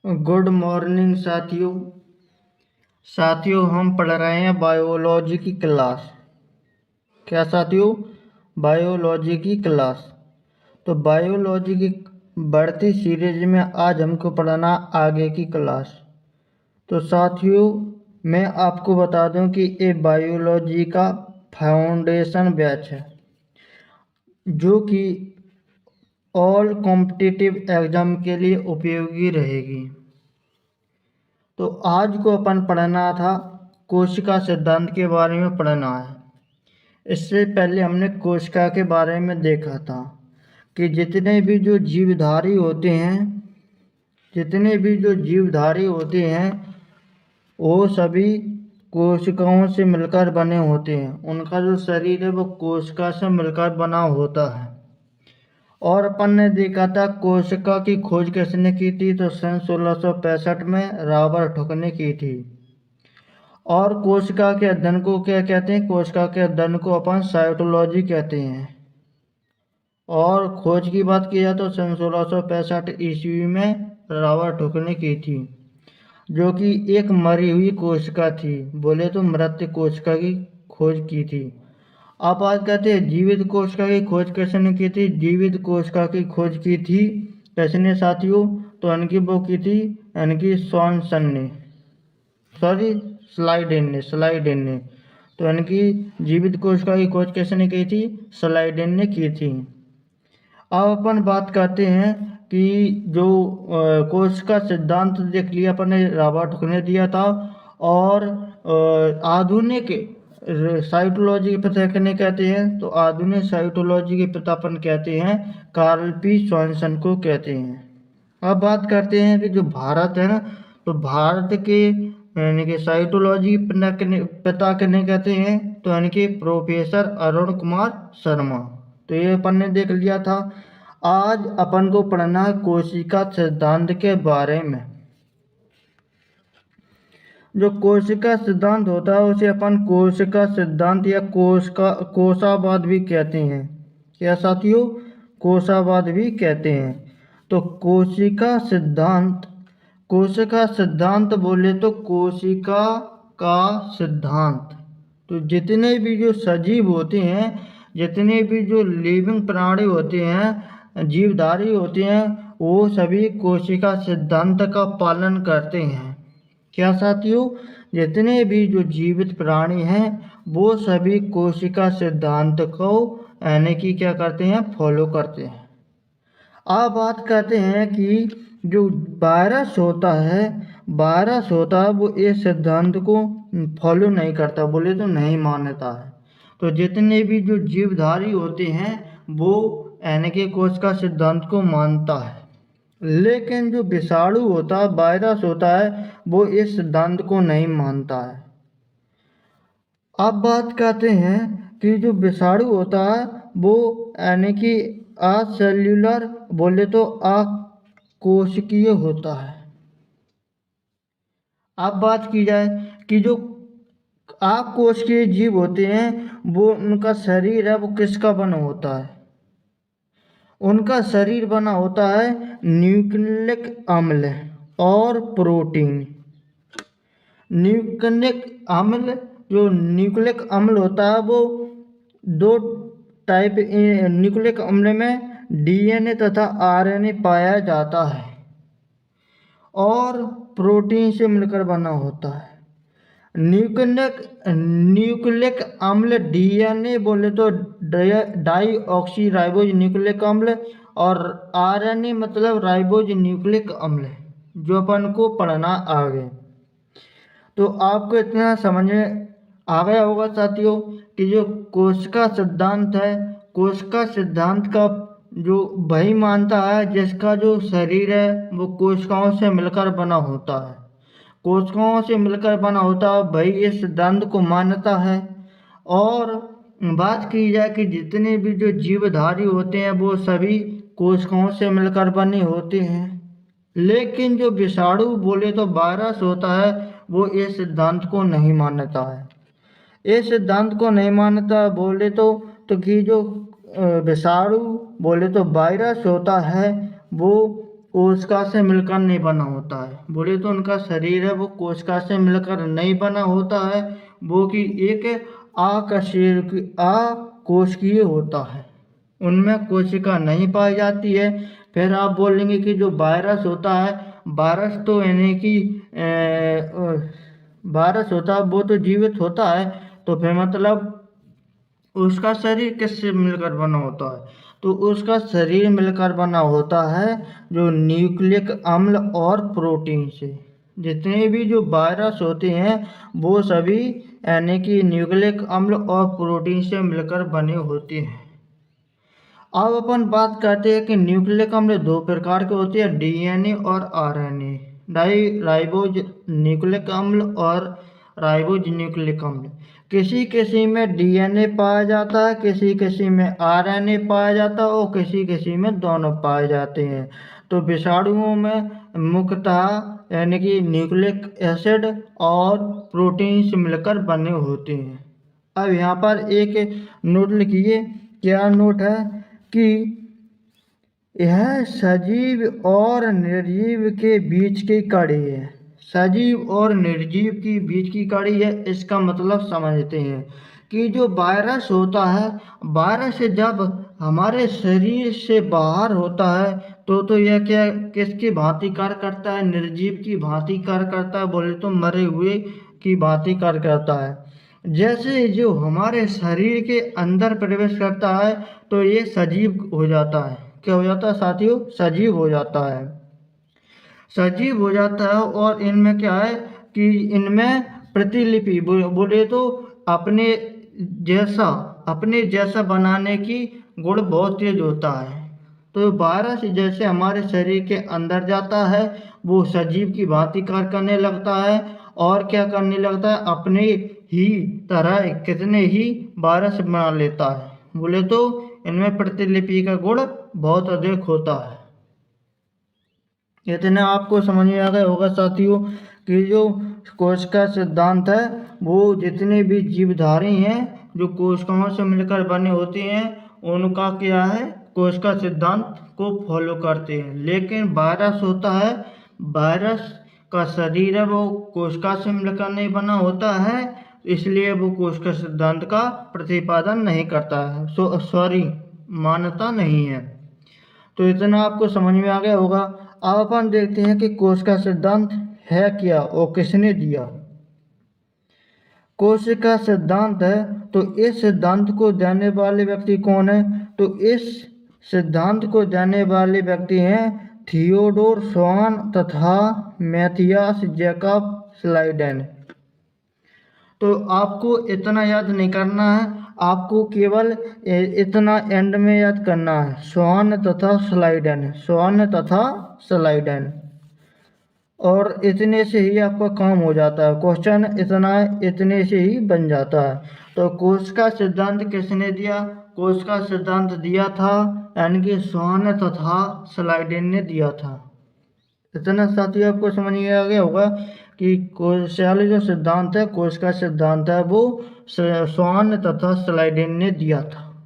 Good morning साथियों। हम पढ़ रहे हैं बायोलॉजी की क्लास। क्या साथियों? बायोलॉजी की क्लास। तो बायोलॉजी की बढ़ती सीरीज में आज हमको पढ़ना आगे की क्लास। तो साथियों, मैं आपको बता दूं कि ये बायोलॉजी का फाउंडेशन बैच है जो कि ऑल कॉम्पिटिटिव एग्जाम के लिए उपयोगी रहेगी। तो आज को अपन पढ़ना था कोशिका सिद्धांत के बारे में पढ़ना है। इससे पहले हमने कोशिका के बारे में देखा था कि जितने भी जो जीवधारी होते हैं वो सभी कोशिकाओं से मिलकर बने होते हैं। उनका जो शरीर है वो कोशिका से मिलकर बना होता है। और अपन ने देखा था कोशिका की खोज किसने की थी, तो सन 1665 में रॉबर्ट हुक ने की थी। और कोशिका के अध्ययन को क्या कहते हैं? कोशिका के अध्ययन को अपन साइटोलॉजी कहते हैं। और खोज की बात की जाए तो सन 1665 ईस्वी में रॉबर्ट हुक ने की थी, जो कि एक मरी हुई कोशिका थी, बोले तो मृत कोशिका की खोज की थी। अब बात करते हैं जीवित कोशिका की खोज किसने की थी। जीवित कोशिका की खोज की थी किसने साथियों? तो इनकी वो की थी इनकी स्वानसन ने, सॉरी स्लाइडेन ने। तो इनकी जीवित कोशिका की खोज किसने की थी? स्लाइडेन ने की थी। अब अपन बात करते हैं कि जो कोशिका सिद्धांत देख लिया अपन ने, रॉबर्ट हुक ने दिया था। और आधुनिक साइटोलॉजी के पिता किन्हें कहते हैं? तो आधुनिक साइटोलॉजी के पिता अपन कहते हैं कार्ल पी स्वानसन को कहते हैं। अब बात करते हैं कि जो भारत है ना, तो भारत के यानी कि साइटोलॉजी पिता किन्हें कहते हैं? तो यानी कि प्रोफेसर अरुण कुमार शर्मा। तो ये अपन ने देख लिया था। आज अपन को पढ़ना है कोशिका सिद्धांत के बारे में। जो कोशिका सिद्धांत होता है उसे अपन कोशिका सिद्धांत या कोशावाद भी कहते हैं। क्या साथियों? कोशावाद भी कहते हैं। तो कोशिका सिद्धांत बोले तो कोशिका का सिद्धांत। तो जितने भी जो सजीव होते हैं, जितने भी जो लिविंग प्राणी होते हैं, जीवधारी होते हैं, वो सभी कोशिका सिद्धांत का पालन करते हैं। क्या साथियों? जितने भी जो जीवित प्राणी हैं वो सभी कोशिका सिद्धांत को यानी कि क्या करते हैं? फॉलो करते हैं। अब बात करते हैं कि जो वायरस होता है वो इस सिद्धांत को फॉलो नहीं करता, बोले तो नहीं मानता है। तो जितने भी जो जीवधारी होते हैं वो यानी कि कोशिका सिद्धांत को मानता है। लेकिन जो विषाणु होता है, वायरस होता है, वो इस सिद्धांत को नहीं मानता है। अब बात करते हैं कि जो विषाणु होता है वो यानी कि असेल्युलर, बोले तो अकोशिकीय होता है। अब बात की जाए कि जो अकोशिकीय जीव होते हैं वो उनका शरीर है वो किसका बना होता है? उनका शरीर बना होता है न्यूक्लिक अम्ल और प्रोटीन। जो न्यूक्लिक अम्ल होता है वो दो टाइप, न्यूक्लिक अम्ल में डीएनए तथा आरएनए पाया जाता है और प्रोटीन से मिलकर बना होता है। न्यूक्लिक अम्ल डीएनए बोले तो डाईऑक्सी राइबोज न्यूक्लिक अम्ल, और आरएनए मतलब राइबोज न्यूक्लिक अम्ल, जो अपन को पढ़ना आगे। तो आपको इतना समझ में आ गया होगा साथियों कि जो कोशिका सिद्धांत है, कोशिका सिद्धांत का जो वही मानता है जिसका जो शरीर है वो कोशिकाओं से मिलकर बना होता है। कोशिकाओं से मिलकर बना होता है वही इस सिद्धांत को मानता है। और बात की जाए कि जितने भी जो जीवधारी होते हैं वो सभी कोशिकाओं से मिलकर बने होते हैं। लेकिन जो विषाणु बोले तो वायरस होता है वो इस सिद्धांत को नहीं मानता है। इस सिद्धांत को नहीं मानता बोले तो कि जो विषाणु बोले तो वायरस होता है वो कोशिका से मिलकर नहीं बना होता है। बोले तो उनका शरीर है वो कोशिका से मिलकर नहीं बना होता है, वो कि एक अकोशिकीय होता है, उनमें कोशिका नहीं पाई जाती है। फिर आप बोलेंगे कि जो वायरस होता है, वायरस तो यानी कि वायरस होता है वो तो जीवित होता है, तो फिर मतलब उसका शरीर किससे मिलकर बना होता है? तो उसका शरीर मिलकर बना होता है जो न्यूक्लिक अम्ल और प्रोटीन से। जितने भी जो वायरस होते हैं वो सभी यानी कि न्यूक्लिक अम्ल और प्रोटीन से मिलकर बने होते हैं। अब अपन बात करते हैं कि न्यूक्लिक अम्ल दो प्रकार के होते हैं, डीएनए और आरएनए। राइबोज न्यूक्लिक अम्ल और राइबोज न्यूक्लिक अम्ल। किसी किसी में डीएनए पाया जाता है, किसी किसी में आरएनए पाया जाता है और किसी किसी में दोनों पाए जाते हैं। तो विषाणुओं में मुख्यतः यानी कि न्यूक्लिक एसिड और प्रोटीन से मिलकर बने होते हैं। अब यहाँ पर एक नोट लिखिए, क्या नोट है कि यह सजीव और निर्जीव के बीच की कड़ी है। सजीव और निर्जीव की बीच की कड़ी है, इसका मतलब समझते हैं कि जो वायरस होता है, वायरस जब हमारे शरीर से बाहर होता है तो यह क्या किसकी भांति कार्य करता है? निर्जीव की भांति कार्य करता है, बोले तो मरे हुए की भांति कार्य करता है। जैसे जो हमारे शरीर के अंदर प्रवेश करता है तो ये सजीव हो जाता है। क्या हो जाता है साथियों? सजीव हो जाता है। सजीव हो जाता है और इनमें क्या है कि इनमें प्रतिलिपि बोले तो अपने जैसा बनाने की गुण बहुत तेज होता है। तो वायरस जैसे हमारे शरीर के अंदर जाता है वो सजीव की भांति कार्य करने लगता है और क्या करने लगता है, अपने ही तरह कितने ही वायरस बना लेता है। बोले तो इनमें प्रतिलिपि का गुण बहुत अधिक होता है। इतना आपको समझ में आ गया होगा साथियों कि जो कोश का सिद्धांत है वो जितने भी जीवधारी हैं जो कोशिकाओं से मिलकर बने होते हैं उनका क्या है, कोश का सिद्धांत को फॉलो करते हैं। लेकिन वायरस होता है, वायरस का शरीर है वो कोशिका से मिलकर नहीं बना होता है, इसलिए वो कोश का सिद्धांत का प्रतिपादन नहीं करता है, मान्यता नहीं है। तो इतना आपको समझ में आ गया होगा। अब अपन देखते हैं कि कोश का सिद्धांत है क्या और किसने दिया। कोश का सिद्धांत है तो इस सिद्धांत को देने वाले व्यक्ति कौन है? तो इस सिद्धांत को देने वाले व्यक्ति हैं थियोडोर स्वान तथा मैथियास जैकब स्लाइडेन। तो आपको इतना याद नहीं करना है, आपको केवल इतना एंड में याद करना है, स्वान तथा स्लाइडेन, स्वान तथा स्लाइडेन। और इतने से ही आपका काम हो जाता है, क्वेश्चन इतने से ही बन जाता है। तो कोश का सिद्धांत किसने दिया? कोश का सिद्धांत दिया था यानी कि स्वान तथा स्लाइडेन ने दिया था। इतना साथियों आपको समझ में आ गया होगा कि कोशाली जो सिद्धांत है, कोश का सिद्धांत है वो स्वान तथा स्लाइडेन ने दिया था।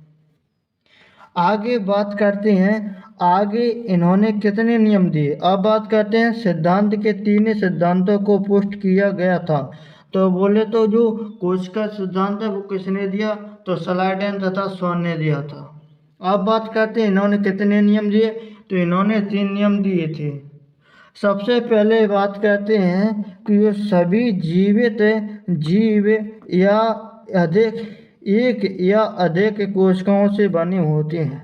आगे बात करते हैं, आगे इन्होंने कितने नियम दिए। अब बात करते हैं सिद्धांत के तीन सिद्धांतों को पुष्ट किया गया था। तो बोले तो जो कोश का सिद्धांत है वो किसने दिया? तो स्लाइडेन तथा स्वान ने दिया था। अब बात करते हैं इन्होंने कितने नियम दिए। तो इन्होंने 3 नियम दिए थे। सबसे पहले बात करते हैं कि ये सभी जीवित जीव या अधिक एक या अधिक कोशिकाओं से बने होते हैं।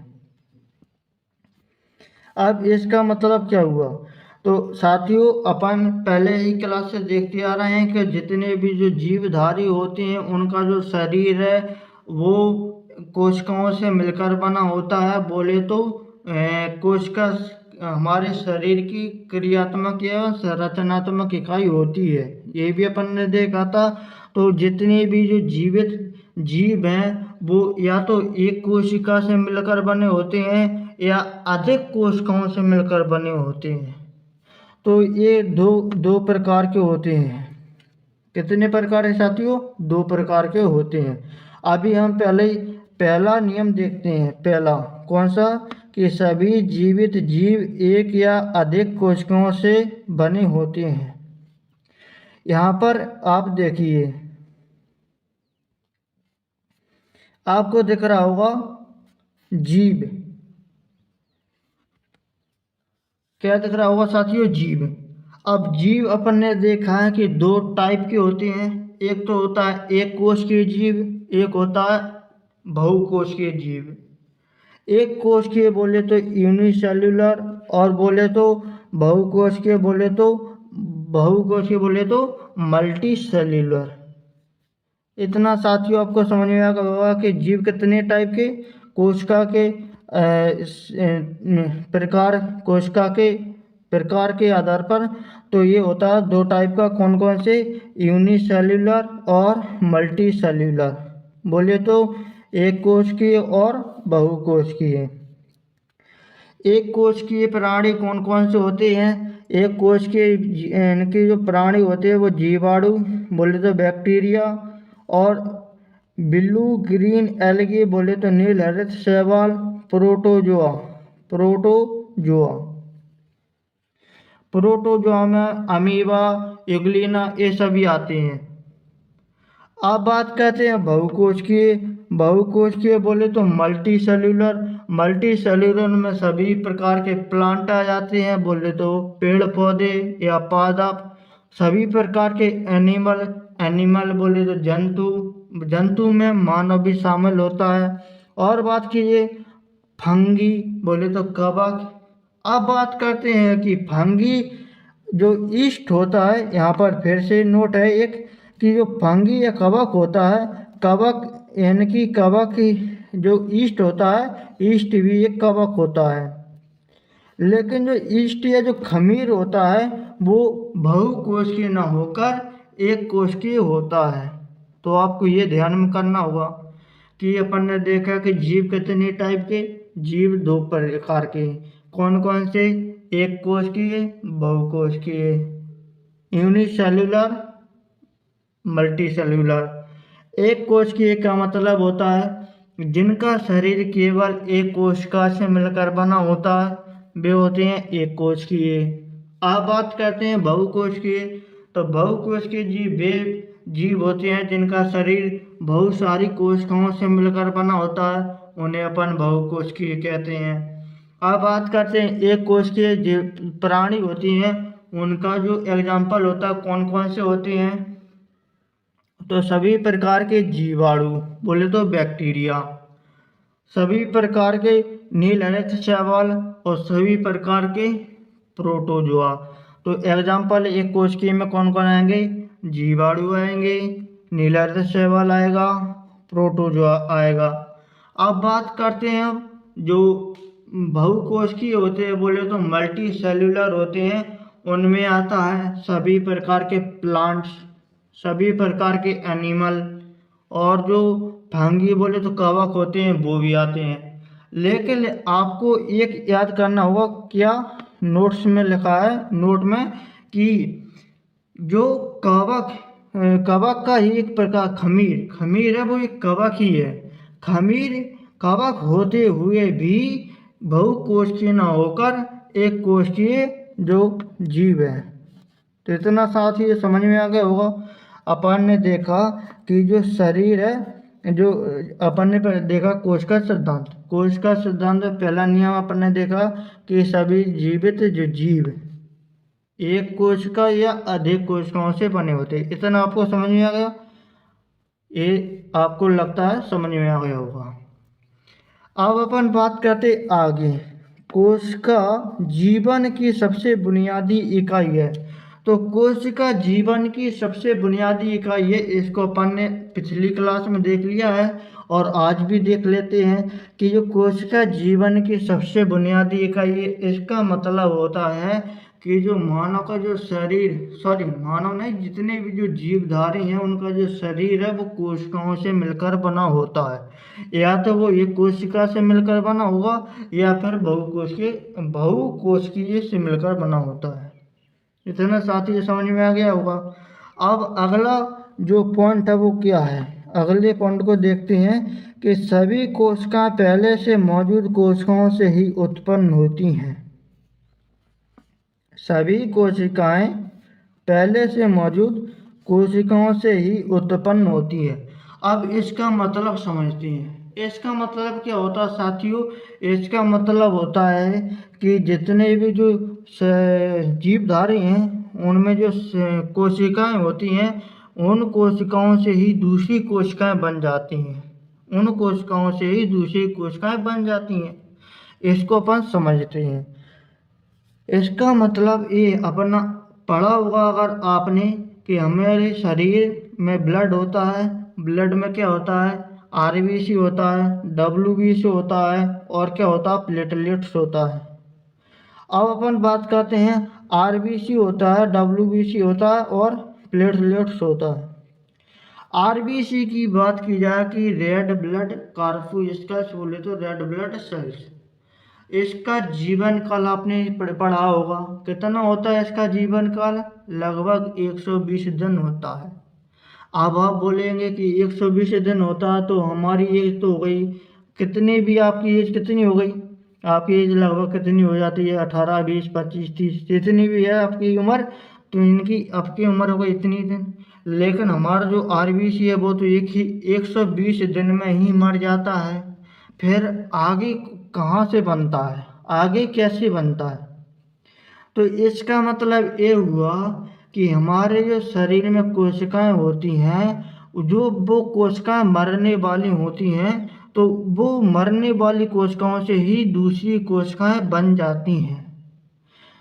अब इसका मतलब क्या हुआ? तो साथियों अपन पहले ही क्लास से देखते आ रहे हैं कि जितने भी जो जीवधारी होते हैं उनका जो शरीर है वो कोशिकाओं से मिलकर बना होता है। बोले तो कोशिका हमारे शरीर की क्रियात्मक एवं संरचनात्मक इकाई होती है, ये भी अपन ने देखा था। तो जितने भी जो जीवित जीव हैं वो या तो एक कोशिका से मिलकर बने होते हैं या अधिक कोशिकाओं से मिलकर बने होते हैं। तो ये दो प्रकार के होते हैं। कितने प्रकार है साथियों? 2 प्रकार के होते हैं। अभी हम पहला नियम देखते हैं। पहला कौन सा? कि सभी जीवित जीव एक या अधिक कोशिकाओं से बने होते हैं। यहाँ पर आप देखिए, आपको दिख रहा होगा जीव, क्या दिख रहा होगा साथियों? जीव। अब जीव अपन ने देखा है कि दो टाइप के होते हैं, एक तो होता है एक कोशिकीय जीव, एक होता है बहुकोशिकीय जीव। एक कोशिकीय बोले तो यूनिसेल्युलर, और बोले तो बहुकोशिकीय बोले तो मल्टी सेल्युलर। इतना साथियों आपको समझ में आ गया होगा कि जीव कितने टाइप के, कोशिका के प्रकार, कोशिका के प्रकार के आधार पर तो ये होता है दो टाइप का। कौन कौन से? यूनिसेल्युलर और मल्टी सेल्युलर। बोले तो एक कोशिकीय और बहुकोशिकीय। एक कोशिकीय प्राणी कौन कौन से होते हैं? एक कोशिकीय इनके जो प्राणी होते हैं वो जीवाणु, बोले तो बैक्टीरिया, और ब्लू ग्रीन एल्गी बोले तो नील हरित शैवाल, प्रोटोजोआ में अमीबा, यूग्लिना, ये सभी आते हैं। अब बात करते हैं बहुकोशिकीय बोले तो मल्टी सेल्युलर में सभी प्रकार के प्लांट आ जाते हैं, बोले तो पेड़ पौधे या पादप, सभी प्रकार के एनिमल बोले तो जंतु में मानव भी शामिल होता है। और बात कीजिए फंगी बोले तो कवक। अब बात करते हैं कि फंगी जो ईस्ट होता है, यहाँ पर फिर से नोट है एक कि जो फंगी या कवक होता है, कवक यानी कि कवक जो ईस्ट होता है, ईस्ट भी एक कवक होता है। लेकिन जो ईस्ट या जो खमीर होता है वो बहुकोशिकीय न होकर एक कोशिकीय होता है। तो आपको ये ध्यान में करना होगा कि अपन ने देखा कि जीव कितने टाइप के, जीव दो प्रकार के। कौन कौन से? एक कोशिकीय, बहुकोशिकीय, यूनिसेल्युलर, मल्टी सेल्युलर। एक कोशिकीय का मतलब होता है जिनका शरीर केवल एक कोशिका से मिलकर बना होता है, वे होते हैं एक कोशिकीय। अब बात करते हैं बहुकोशिकीय। तो बहुकोशिकीय जीव वे जीव होते हैं जिनका शरीर बहुत सारी कोशिकाओं से मिलकर बना होता है, उन्हें अपन बहुकोशिकीय कहते हैं। अब बात करते हैं एक कोशिकीय जो प्राणी होती हैं, उनका जो एग्जाम्पल होता है कौन कौन से होते हैं? तो सभी प्रकार के जीवाणु, बोले तो बैक्टीरिया, सभी प्रकार के नील हरित शैवाल, और सभी प्रकार के प्रोटोजोआ। तो एग्जाम्पल एक कोशिकीय में कौन कौन आएंगे? जीवाणु आएंगे, नील हरित शैवाल आएगा, प्रोटोजोआ आएगा। अब बात करते हैं जो बहुकोशिकीय होते हैं, बोले तो मल्टी सेल्युलर होते हैं, उनमें आता है सभी प्रकार के प्लांट्स, सभी प्रकार के एनिमल, और जो फंगी बोले तो कवक होते हैं वो भी आते हैं। लेकिन आपको एक याद करना होगा, क्या नोट्स में लिखा है, नोट में, कि जो कवक का ही एक प्रकार खमीर है, वो एक कवक ही है। खमीर कवक होते हुए भी बहुकोशिकीय न होकर एक कोशिकीय जो जीव है। तो इतना साथ ही समझ में आ गया होगा। अपन ने देखा कि जो शरीर है, जो अपन ने देखा कोशिका सिद्धांत, पहला नियम अपन ने देखा कि सभी जीवित जो जीव एक कोशिका या अधिक कोशिकाओं से बने होते। इतना आपको समझ में आ गया? ये आपको लगता है समझ में आ गया होगा। अब अपन बात करते आगे। कोशिका जीवन की सबसे बुनियादी इकाई है। तो कोशिका जीवन की सबसे बुनियादी इकाई है, इसको अपन ने पिछली क्लास में देख लिया है और आज भी देख लेते हैं कि जो कोशिका जीवन की सबसे बुनियादी इकाई है, इसका मतलब होता है कि जो मानव का जो शरीर, मानव नहीं, जितने भी जो जीवधारी हैं उनका जो शरीर है वो कोशिकाओं से मिलकर बना होता है। या तो वो एक कोशिका से मिलकर बना होगा या फिर बहुकोशिकीय से मिलकर बना होता है। इतना साथ ही समझ में आ गया होगा। अब अगला जो पॉइंट है वो क्या है? अगले पॉइंट को देखते हैं कि सभी कोशिकाएं पहले से मौजूद कोशिकाओं से ही उत्पन्न होती हैं। सभी कोशिकाएं पहले से मौजूद कोशिकाओं से ही उत्पन्न होती है। अब इसका मतलब समझते हैं। इसका मतलब क्या होता है साथियों? इसका मतलब होता है कि जितने भी जो जीवधारी हैं उनमें जो कोशिकाएं होती हैं, उन कोशिकाओं से ही दूसरी कोशिकाएं बन जाती हैं। उन कोशिकाओं से ही दूसरी कोशिकाएं बन जाती हैं। इसको अपन समझते हैं। इसका मतलब ये अपना पढ़ा होगा अगर आपने कि हमारे शरीर में ब्लड होता है। ब्लड में क्या होता है? आरबीसी होता है, डब्ल्यूबीसी होता है और क्या होता है? प्लेटलेट्स होता है। अब अपन बात करते हैं, आरबीसी होता है, डब्ल्यूबीसी होता है और प्लेटलेट्स होता है। आरबीसी की बात की जाए कि रेड ब्लड कॉर्पुस्कल्स बोले तो रेड ब्लड सेल्स। इसका जीवन काल आपने पढ़ा होगा। कितना होता है इसका जीवन काल? लगभग 120 दिन होता है। अब आप बोलेंगे कि 120 दिन होता है तो हमारी एज तो हो गई, कितनी भी आपकी एज कितनी हो गई? आपकी एज लगभग कितनी हो जाती है? 18, 20, 25, 30 जितनी भी है आपकी उम्र, तो इनकी आपकी उम्र हो गई इतनी दिन। लेकिन हमारा जो आरबीसी है वो तो 120 दिन में ही मर जाता है। फिर आगे कहाँ से बनता है? आगे कैसे बनता है? तो इसका मतलब ये हुआ कि हमारे जो शरीर में कोशिकाएं होती हैं, जो वो कोशिकाएं मरने वाली होती हैं, तो वो मरने वाली कोशिकाओं से ही दूसरी कोशिकाएं बन जाती हैं।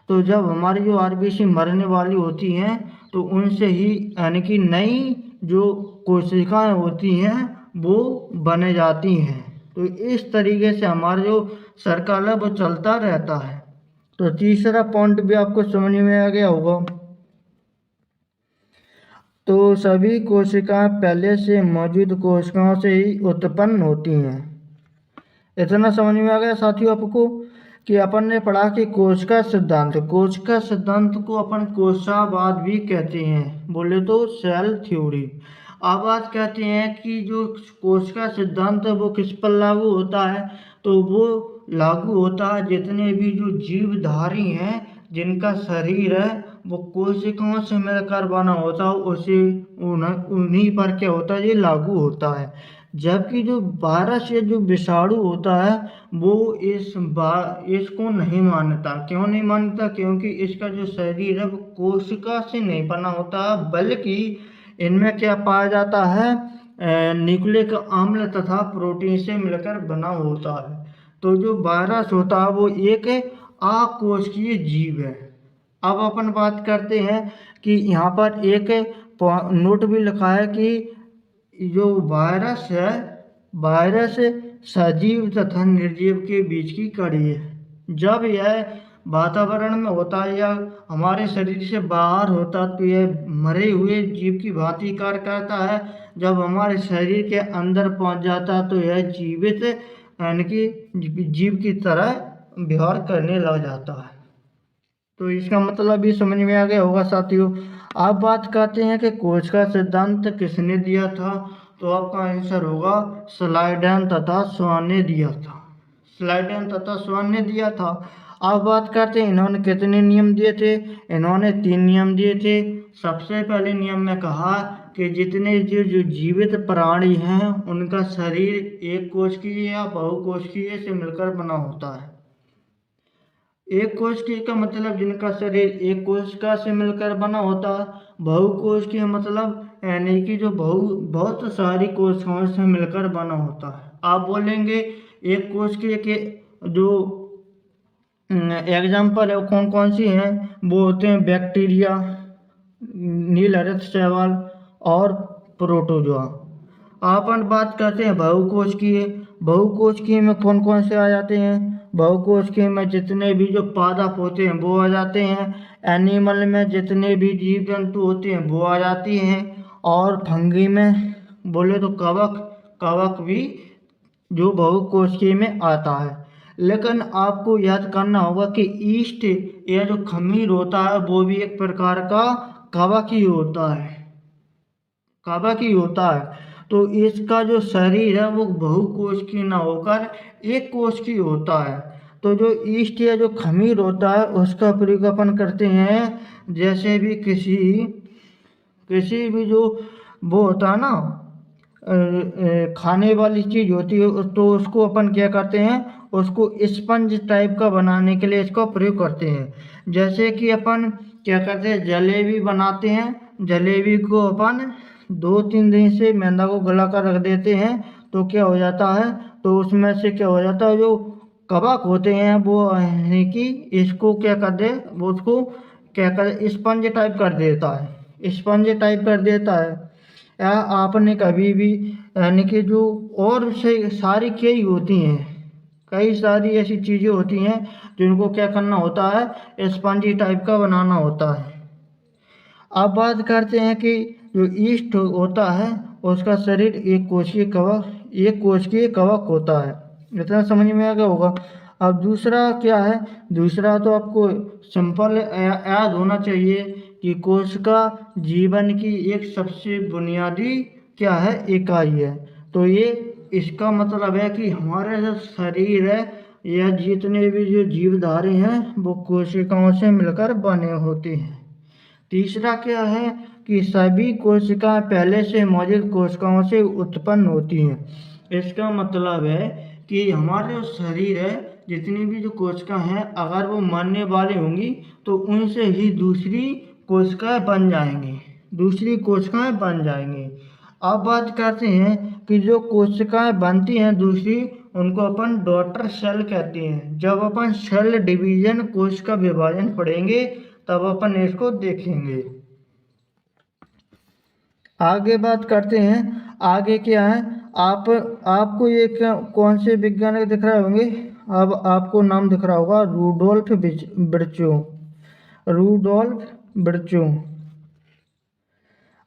तो जब हमारी जो आरबीसी मरने वाली होती हैं तो उनसे ही यानी कि नई जो कोशिकाएं होती हैं वो बन जाती हैं। तो इस तरीके से हमारा जो सर्कल है वो चलता रहता है। तो तीसरा पॉइंट भी आपको समझ में आ गया होगा। तो सभी कोशिकाएं पहले से मौजूद कोशिकाओं से ही उत्पन्न होती हैं। इतना समझ में आ गया साथियों आपको कि अपन ने पढ़ा कि कोशिका सिद्धांत। कोशिका सिद्धांत को अपन कोशावाद भी कहते हैं, बोले तो सेल थ्योरी। अब बात कहते हैं कि जो कोशिका सिद्धांत है वो किस पर लागू होता है? तो वो लागू होता है जितने भी जो जीवधारी हैं जिनका शरीर है वो कोशिकाओं से मिलकर बना होता है, उसे उन्हीं पर क्या होता है? ये लागू होता है। जबकि जो वायरस या जो विषाणु होता है वो इसको नहीं मानता। क्यों नहीं मानता? क्योंकि इसका जो शरीर है वो कोशिका से नहीं बना होता, बल्कि इनमें क्या पाया जाता है? न्यूक्लिक अम्ल तथा प्रोटीन से मिलकर बना होता है। तो जो वायरस होता है वो एक अकोशिकीय जीव है। अब अपन बात करते हैं कि यहाँ पर एक नोट भी लिखा है कि जो वायरस है, वायरस सजीव तथा निर्जीव के बीच की कड़ी है। जब यह वातावरण में होता है या हमारे शरीर से बाहर होता तो यह मरे हुए जीव की भांति कार्य करता है। जब हमारे शरीर के अंदर पहुंच जाता तो यह जीवित यानी कि जीव की तरह व्यवहार करने लग जाता है। तो इसका मतलब भी समझ में आ गया होगा साथियों। आप बात करते हैं कि कोशिका सिद्धांत किसने दिया था? तो आपका आंसर होगा स्लाइडेन तथा स्वान ने दिया था। स्लाइडेन तथा स्वान ने दिया था। अब बात करते हैं इन्होंने कितने नियम दिए थे? इन्होंने 3 नियम दिए थे। सबसे पहले नियम में कहा कि जितने जो जीवित प्राणी हैं उनका शरीर एक कोशिकीय या बहुकोशिकीय से मिलकर बना होता है। एक कोशिकीय का मतलब जिनका शरीर एक कोशिका से मिलकर बना होता है। बहुकोशिकीय मतलब यानी कि जो बहुत सारी कोशिकाओं से मिलकर बना होता है। आप बोलेंगे एक कोशिकीय के जो एग्जाम्पल है कौन कौन सी हैं? वो होते हैं बैक्टीरिया, नील हरित शैवाल और प्रोटोजोआ। अपन बात करते हैं बहुकोशिकीय। बहुकोशिकीय में कौन कौन से आ जाते हैं? बहुकोशिकीय में जितने भी जो पादप होते हैं वो आ जाते हैं। एनिमल में जितने भी जीव जंतु होते हैं वो आ जाती हैं। और फंगी में बोले तो कवक भी जो बहुकोशिकीय में आता है। लेकिन आपको याद करना होगा कि ईस्ट या जो खमीर होता है वो भी एक प्रकार का कवक ही होता है। कवक ही होता है। तो इसका जो शरीर है वो बहुकोशिकीय न होकर एक कोशिकीय होता है। तो जो ईस्ट या जो खमीर होता है उसका प्रयोग अपन करते हैं, जैसे भी किसी भी जो वो होता है ना, खाने वाली चीज़ होती है, तो उसको अपन क्या करते हैं, उसको स्पंज टाइप का बनाने के लिए इसका प्रयोग करते हैं। जैसे कि अपन क्या करते हैं, जलेबी बनाते हैं, जलेबी को अपन 2-3 दिन से मैदा को गला कर रख देते हैं, तो क्या हो जाता है, तो उसमें से क्या हो जाता है, जो कवक होते हैं वो यानी कि इसको क्या कर दे, वो उसको क्या कर स्पंज टाइप कर देता है, स्पंज टाइप कर देता है। या आपने कभी भी यानी कि जो और से सारी कई होती हैं, कई सारी ऐसी चीज़ें होती हैं जिनको क्या करना होता है, स्पंजी टाइप का बनाना होता है। अब बात करते हैं कि जो ईस्ट होता है उसका शरीर एक कोशिकीय कवक होता है। इतना समझ में आ गया होगा। अब दूसरा क्या है, दूसरा तो आपको सिंपल याद होना चाहिए कि कोशिका जीवन की एक सबसे बुनियादी क्या है, इकाई है। तो ये इसका मतलब है कि हमारा जो शरीर है या जितने भी जो जीवधारी हैं वो कोशिकाओं से मिलकर बने होते हैं। तीसरा क्या है कि सभी कोशिकाएं पहले से मौजूद कोशिकाओं से उत्पन्न होती हैं। इसका मतलब है कि हमारे जो शरीर है, जितनी भी जो कोशिकाएं हैं, अगर वो मरने वाली होंगी तो उनसे ही दूसरी कोशिकाएं बन जाएंगी, दूसरी कोशिकाएं बन जाएंगी। अब बात करते हैं कि जो कोशिकाएं बनती हैं दूसरी, उनको अपन डॉटर सेल कहते हैं। जब अपन सेल डिवीजन, कोशिका विभाजन पढ़ेंगे तब अपन इसको देखेंगे। आगे बात करते हैं, आगे क्या है, आपको ये कौन से वैज्ञानिक दिख रहे होंगे, अब आपको नाम दिख रहा होगा रूडोल्फ विर्चो, रूडोल्फ विर्चो।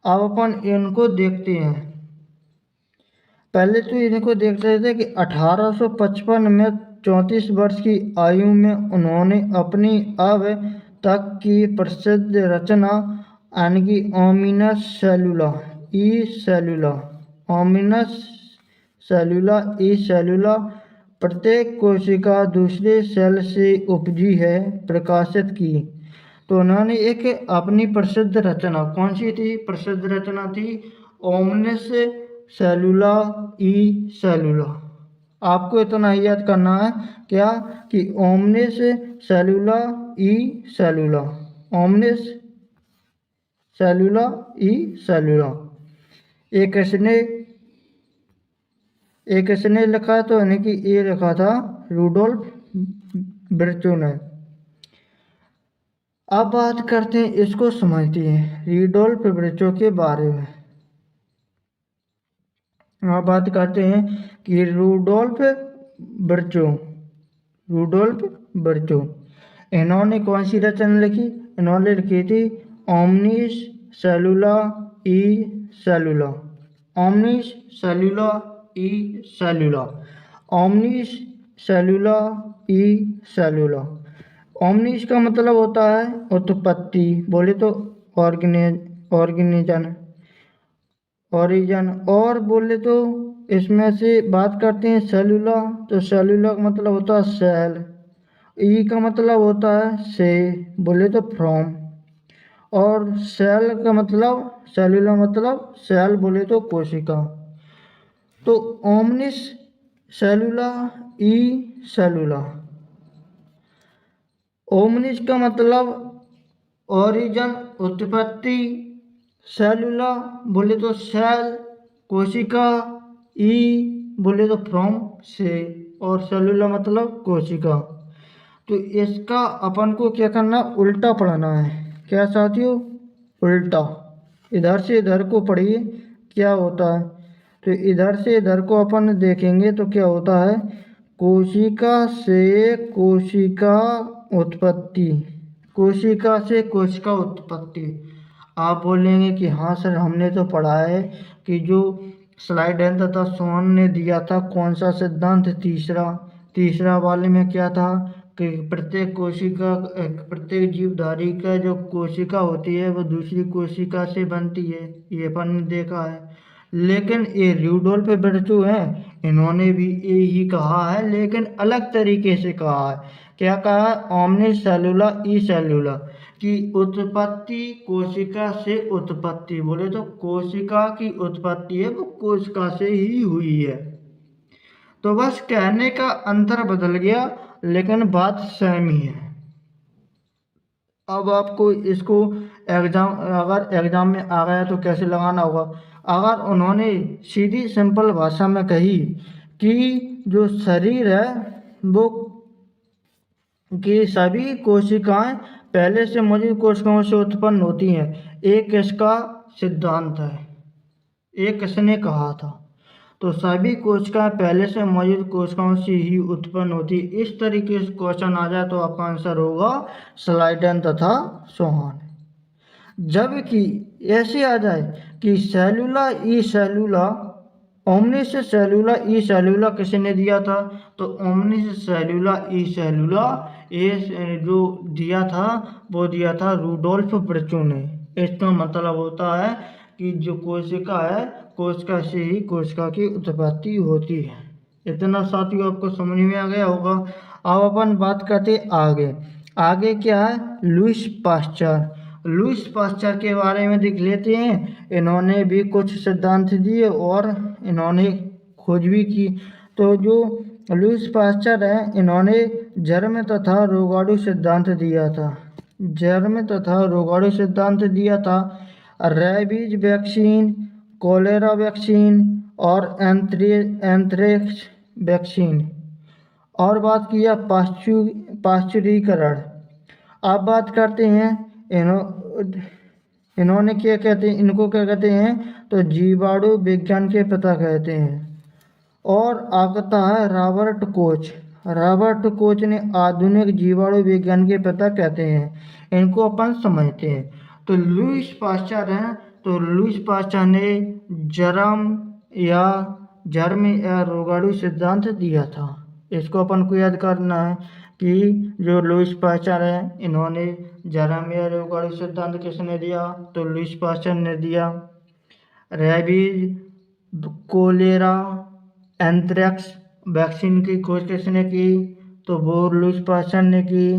अब अपन इनको देखते हैं। पहले तो इनको देख रहे थे कि 1855 में 34 वर्ष की आयु में उन्होंने अपनी अब तक की प्रसिद्ध रचना यानी कि ओमिनस सेलुला ई सेलुला, ओमिनस सेलुला ई सेलुला, प्रत्येक कोशिका दूसरे सेल से उपजी है, प्रकाशित की। तो उन्होंने एक अपनी प्रसिद्ध रचना, कौन सी थी प्रसिद्ध रचना थी, ओमिनस सेलुला ई सेलुला। आपको इतना ही याद करना है क्या कि ओमनिस सेलुला ई सेलुला, ओमनिस सेलुला ई सेलुला। एक इसने लिखा तो यानी कि ये लिखा था रूडोल्फ विर्चो ने। अब बात करते हैं, इसको समझते हैं रूडोल्फ विर्चो के बारे में। अब बात करते हैं कि रूडोल्फ विर्चो इन्होंने कौन सी रचना लिखी, इन्होंने लिखी थी ओमनिस सेलुला ई सेलुला, ओमनिस सेलुला ई सेलुला, ओमनिस सेलुला ई सेलुला। ओमनिस का मतलब होता है उत्पत्ति, बोले तो ऑर्गेनिजन, ओरिजन, और बोले तो इसमें से बात करते हैं सेलुला, तो सेलुला का मतलब होता है सेल, ई का मतलब होता है से, बोले तो फ्रॉम, और सेल का मतलब, सेलुला मतलब सेल, बोले तो कोशिका। तो ओमनिस सेलुला ई सेलुला, ओमनिस का मतलब ओरिजन उत्पत्ति, सेलुला बोले तो सेल कोशिका, ई बोले तो फ्रॉम से, और सेलुला मतलब कोशिका। तो इसका अपन को क्या करना, उल्टा पढ़ना है। क्या साथियों, उल्टा, इधर से इधर को पढ़िए क्या होता है। तो इधर से इधर को अपन देखेंगे तो क्या होता है, कोशिका से कोशिका उत्पत्ति, कोशिका से कोशिका उत्पत्ति। आप बोलेंगे कि हाँ सर हमने तो पढ़ा है कि जो स्लाइड है तथा सोहन ने दिया था कौन सा सिद्धांत, तीसरा वाले में क्या था कि प्रत्येक कोशिका, प्रत्येक जीवधारी का जो कोशिका होती है वो दूसरी कोशिका से बनती है, ये अपन ने देखा है। लेकिन ये रूडोल्फ विर्चो हैं, इन्होंने भी यही कहा है, लेकिन अलग तरीके से कहा है। क्या कहा है? ओमनी सेलुला ई सेलुला की उत्पत्ति कोशिका से उत्पत्ति, बोले तो कोशिका की उत्पत्ति है वो कोशिका से ही हुई है। तो बस कहने का अंतर बदल गया, लेकिन बात सेम ही है। अब आपको इसको अगर एग्जाम में आ गया तो कैसे लगाना होगा। अगर उन्होंने सीधी सिंपल भाषा में कही कि जो शरीर है वो कि सभी कोशिकाएं पहले से मौजूद कोशिकाओं से उत्पन्न होती हैं, एक इसका सिद्धांत है। एक किसने कहा था? तो सभी कोशिकाएं पहले से मौजूद कोशिकाओं से ही उत्पन्न होती। इस तरीके से क्वेश्चन आ जाए तो आपका आंसर होगा स्लाइडन तथा सोहान। जबकि ऐसे आ जाए कि सेलुला ई सेलुला, ओमनिस सेलुला ई सेलुला किसने दिया था? तो ओमनिस सेलुला ई सेलुला ये जो दिया था वो दिया था रूडोल्फ विर्चो ने। इसका मतलब होता है कि जो कोशिका है, कोशिका से ही कोशिका की उत्पत्ति होती है। इतना साथियों आपको समझ में आ गया होगा। अब अपन बात करते आगे। आगे क्या है? Lewis pasture. लुईस पास्चर के बारे में देख लेते हैं। इन्होंने भी कुछ सिद्धांत दिए और इन्होंने खोज भी की। तो जो लुईस पास्चर है, इन्होंने जर्म तथा रोगाणु सिद्धांत दिया था। जर्म तथा रोगाणु सिद्धांत दिया था। रेबीज वैक्सीन, कोलेरा वैक्सीन और एंथ्रेक्स वैक्सीन। और बात किया पाश्चुरीकरण। अब बात करते हैं इन्होंने क्या कहते हैं, इनको क्या कहते हैं? तो जीवाणु विज्ञान के पिता कहते हैं। और आता है रॉबर्ट कोच। रॉबर्ट कोच ने आधुनिक जीवाणु विज्ञान के पिता कहते हैं। इनको अपन समझते हैं। तो लुईस पास्चर हैं, तो लुईस पास्चर ने जर्म या रोगाणु सिद्धांत दिया था। इसको अपन को याद करना है कि जो लुईस पास्चर है, इन्होंने जर्म या रोगाणु सिद्धांत किसने दिया? तो लुईस पास्चर ने दिया। रेबीज, कोलेरा, एंथ्रेक्स वैक्सीन की खोज किसने की? तो वो लुईस पास्चर ने की।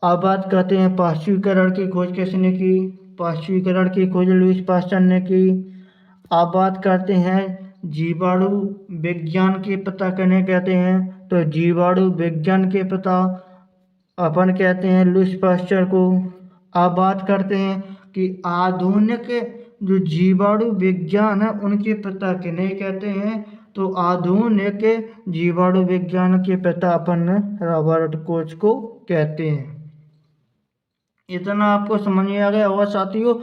अब बात करते हैं पाश्चुरीकरण की खोज किसने की? पाश्चुरीकरण की खोज लुईस पास्चर ने की। अब बात करते हैं जीवाणु विज्ञान के पिता किन्हें कहते हैं? तो जीवाणु विज्ञान के पिता अपन कहते हैं लुईस पास्चर को। अब बात करते हैं कि आधुनिक जो जीवाणु विज्ञान है उनके पिता किन्हें कहते हैं? तो आधुनिक जीवाणु विज्ञान के पिता अपन रॉबर्ट कोच को कहते हैं। इतना आपको समझ में आ गया होगा साथियों।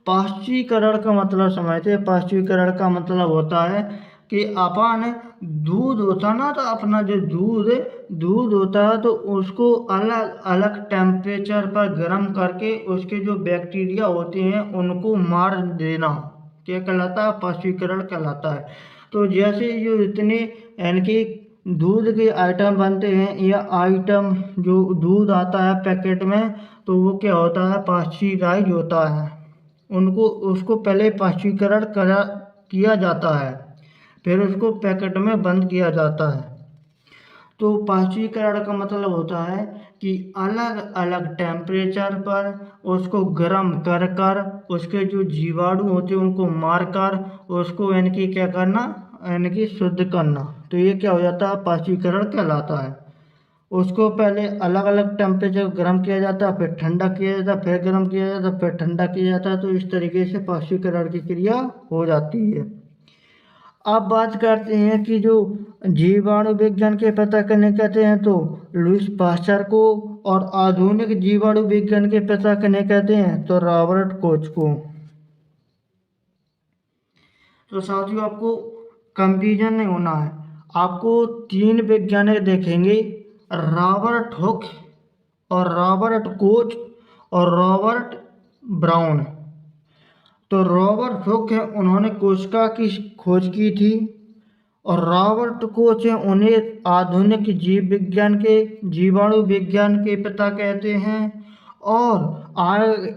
पाश्चुरीकरण का मतलब समझते हैं। पाश्चुरीकरण का मतलब होता है कि अपन दूध होता ना, तो अपना जो दूध होता है तो उसको अलग अलग टेम्परेचर पर गर्म करके उसके जो बैक्टीरिया होते हैं उनको मार देना, क्या कहलाता है? पाश्चुरीकरण कहलाता है। तो जैसे जो इतने इनके दूध के आइटम बनते हैं या आइटम जो दूध आता है पैकेट में, तो वो क्या होता है? पाश्चुराइज होता है। उसको पहले पाश्चुरीकरण किया जाता है, फिर उसको पैकेट में बंद किया जाता है। तो पाश्चुरीकरण का मतलब होता है कि अलग अलग टेम्परेचर पर उसको गर्म कर कर उसके जो जीवाणु होते हैं उनको मार कर उसको इनकी क्या करना, इनकी शुद्ध करना। तो ये क्या हो जाता है? पाश्चुरीकरण कहलाता है। उसको पहले अलग अलग टेम्परेचर गर्म किया जाता है, फिर ठंडा किया जाता है, फिर गर्म किया जाता है, फिर ठंडा किया जाता है। तो इस तरीके से पाश्चुरीकरण की क्रिया हो जाती है। अब बात करते हैं कि जो जीवाणु विज्ञान के पिता किन्हें कहते हैं? तो लुईस पास्चर को। और आधुनिक जीवाणु विज्ञान के पिता किन्हें कहते हैं? तो रॉबर्ट कोच को। तो साथियों आपको कंफ्यूजन नहीं होना है। आपको 3 वैज्ञानिक देखेंगे, रॉबर्ट हुक और रॉबर्ट कोच और रॉबर्ट ब्राउन। तो रॉबर्ट हुक है, उन्होंने कोशिका की खोज की थी। और रॉबर्ट कोच है, उन्हें आधुनिक जीवाणु विज्ञान के पिता कहते हैं। और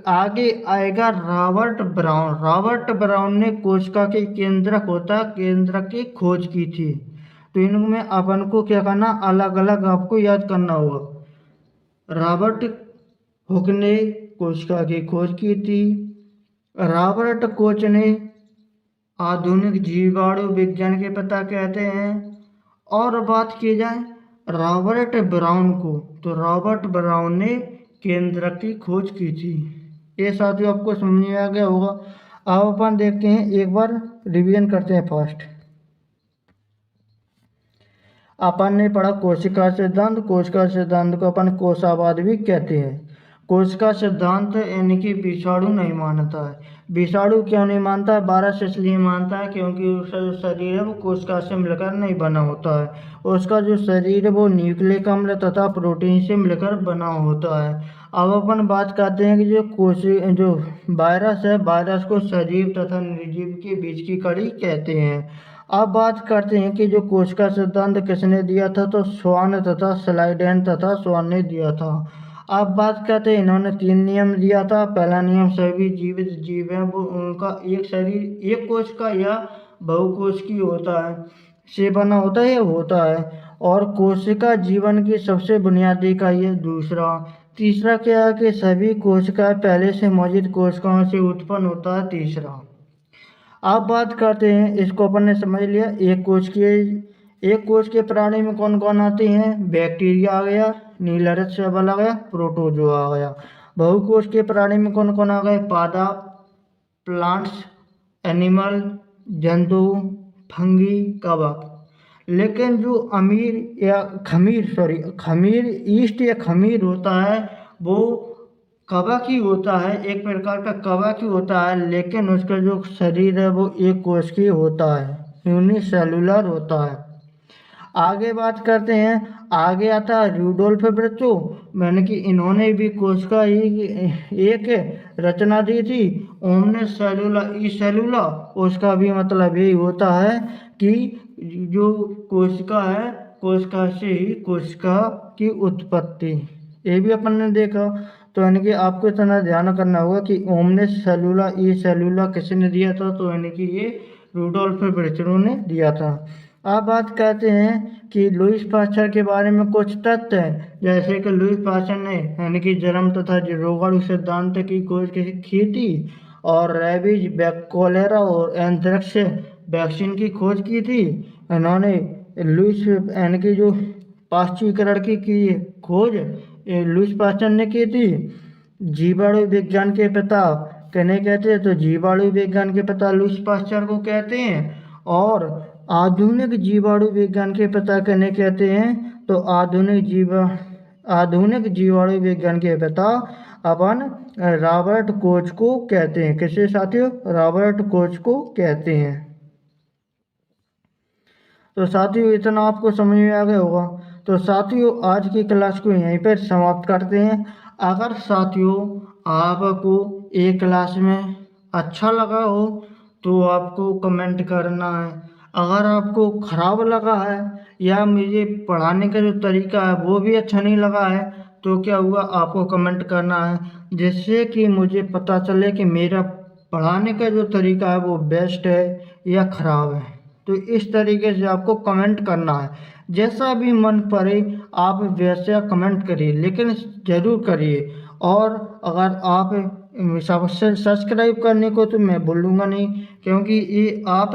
आगे आएगा रॉबर्ट ब्राउन। रॉबर्ट ब्राउन ने कोशिका के केंद्रक की खोज की थी। तो इनमें अपन को क्या करना, अलग अलग आपको याद करना होगा। रॉबर्ट हुक ने कोशिका की खोज की थी। रॉबर्ट कोच ने आधुनिक जीवाणु विज्ञान के पिता कहते हैं। और बात की जाए रॉबर्ट ब्राउन को, तो रॉबर्ट ब्राउन ने केंद्रक की खोज की थी। ये साथियों आपको समझ में आ गया होगा। अब अपन देखते हैं, एक बार रिवीजन करते हैं फास्ट। अपन ने पढ़ा कोशिका सिद्धांत। कोशिका सिद्धांत को अपन कोशावाद भी कहते हैं। कोशिका सिद्धांत यानी कि विषाणु नहीं मानता है। विषाणु क्यों नहीं मानता है? वायरस इसलिए मानता है क्योंकि उसका जो शरीर है वो कोशिका से मिलकर नहीं बना होता है। उसका जो शरीर है वो न्यूक्लिक अम्ल तथा प्रोटीन से मिलकर बना होता है। अब अपन बात करते हैं कि जो वायरस है, वायरस को सजीव तथा निर्जीव के बीच की कड़ी कहते हैं। अब बात करते हैं कि जो कोशिका सिद्धांत किसने दिया था, तो स्वान तथा स्लाइडेन तथा स्वान ने दिया था। अब बात करते हैं, इन्होंने 3 नियम दिया था। पहला नियम, सभी जीवित जीव हैं वो उनका एक शरीर एक कोश का या बहुकोश की होता है से बना होता है या होता है। और कोशिका जीवन की सबसे बुनियादी इकाई है। दूसरा, तीसरा क्या है कि सभी कोशिकाएं पहले से मौजूद कोशिकाओं से उत्पन्न होता है। तीसरा, अब बात करते हैं, इसको अपन ने समझ लिया। एक कोश के प्राणी में कौन कौन आते हैं? बैक्टीरिया आ गया, नीला रक्त शैवाल आ गया, प्रोटोजोआ आ गया। बहुकोश के प्राणी में कौन कौन आ गए? पौधा, प्लांट्स, एनिमल, जंतु, फंगी, कवक। लेकिन जो खमीर ईस्ट या खमीर होता है वो कवक ही होता है, एक प्रकार का कवक ही होता है। लेकिन उसका जो शरीर है वो एक कोश की होता है, यूनिसेलुलर होता है। आगे बात करते हैं, आगे आता है रूडोल्फ विर्चो, मैंने कि इन्होंने भी कोशिका एक रचना दी थी, ओमने सेलुला ई सेलुला। उसका भी मतलब यही होता है कि जो कोशिका है, कोशिका से ही कोशिका की उत्पत्ति। ये भी अपन ने देखा। तो यानी कि आपको इतना ध्यान करना होगा कि ओमने सेलुला ई सेलुला किसने दिया था, तो यानी कि ये रूडोल्फ विर्चो ने दिया था। अब बात करते हैं कि लुईस पास्चर के बारे में कुछ तथ्य हैं। जैसे कि लुईस पास्चर ने यानी कि जन्म तथा रोगाणु सिद्धांत की खोज की थी, और रेबीज, कोलेरा और एंथ्रेक्स वैक्सीन की खोज की थी। इन्होंने लुईस यानी कि जो पाश्चुरीकरण की खोज लुईस पास्चर ने की थी। जीवाणु विज्ञान के पिता किन्हें कहते हैं? तो जीवाणु विज्ञान के पिता लुईस पास्चर को कहते हैं। और आधुनिक जीवाणु विज्ञान के पिता किन्हें कहते हैं? तो आधुनिक जीवाणु विज्ञान के पिता अपन रॉबर्ट कोच को कहते हैं। किसे साथियों? रॉबर्ट कोच को कहते हैं। तो साथियों इतना आपको समझ में आ गया होगा। तो साथियों आज की क्लास को यहीं पर समाप्त करते हैं। अगर साथियों आपको एक क्लास में अच्छा लगा हो तो आपको कमेंट करना है। अगर आपको ख़राब लगा है या मुझे पढ़ाने का जो तरीका है वो भी अच्छा नहीं लगा है, तो क्या हुआ, आपको कमेंट करना है, जिससे कि मुझे पता चले कि मेरा पढ़ाने का जो तरीका है वो बेस्ट है या ख़राब है। तो इस तरीके से आपको कमेंट करना है। जैसा भी मन पड़े आप वैसा कमेंट करिए, लेकिन ज़रूर करिए। और अगर आप सब्सक्राइब करने को तो मैं बोलूँगा नहीं, क्योंकि ये आप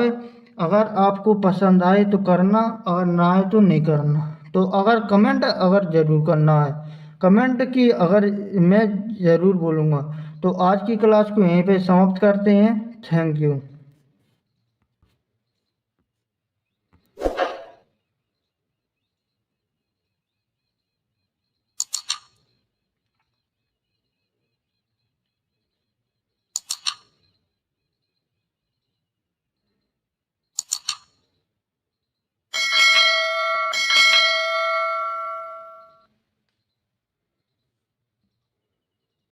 अगर आपको पसंद आए तो करना, और ना आए तो नहीं करना। तो अगर कमेंट अगर ज़रूर करना है, कमेंट की अगर मैं ज़रूर बोलूँगा। तो आज की क्लास को यहीं पे समाप्त करते हैं। Thank you.